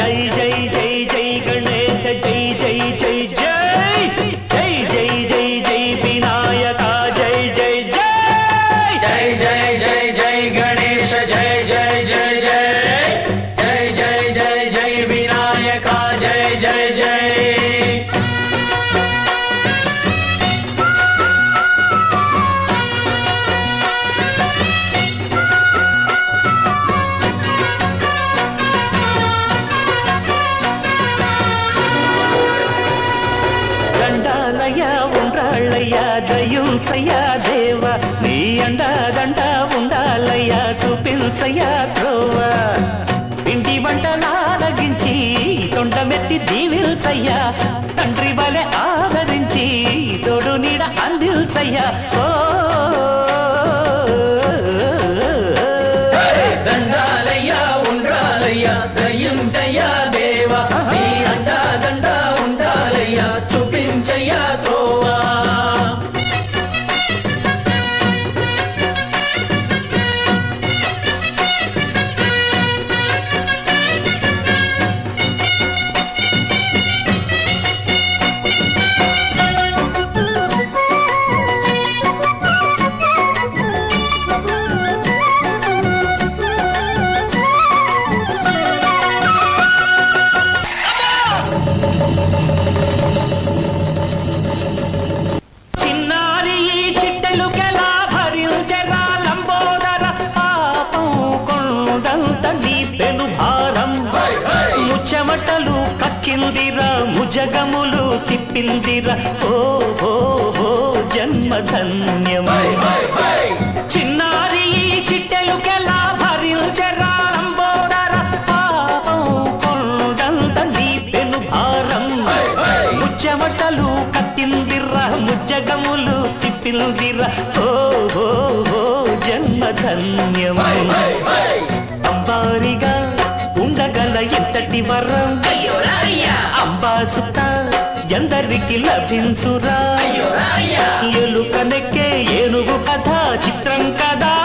జై జై జై జై గణేశ జై జై జై జై జై జై జై జై వినాయక జై జై జై జై జై జై జై గణేశ జై జై జై జై జై జై జై జై వినాయక జై జై జై ఉండాలయ్యా దయుంచయ్యా దేవ నీ అండా దండ ఉండాలయ్యా చూపించయ్యా త్రోవ ఇంటి వంటలారగించి తొండమెత్తి దీవిల్చయ్యా తండ్రి వలె ఆదరించి తోడు నీడ అందిల్చయ్యా ఓ దండాలయ్యా ఉండాలయ్యా దయుంచయ్యా దేవ నీ అండా దండ ఉండాలయ్యా చూపించయ్యా త్రోవా చెమటలు కక్కిందిరా ముజగములు తిప్పిందిరా ఓ ఓ ఓ జన్మధన్యమై చిన్నారి చిట్టెలుకెలా భరించరా లంబోదర పాపం కొండంత నీ పెను భారం ముచ్చమటలు కక్కిందిరా ముజగములు తిప్పిందిరా ఓ ఓ ఓ జన్మధన్యమై అంబారిగా ఉండగల ఎంతటి వరం అంబా సుత ఎందరికి లభించురా ఎలుకనెక్కే ఏనుగు కథ చిత్రం కదా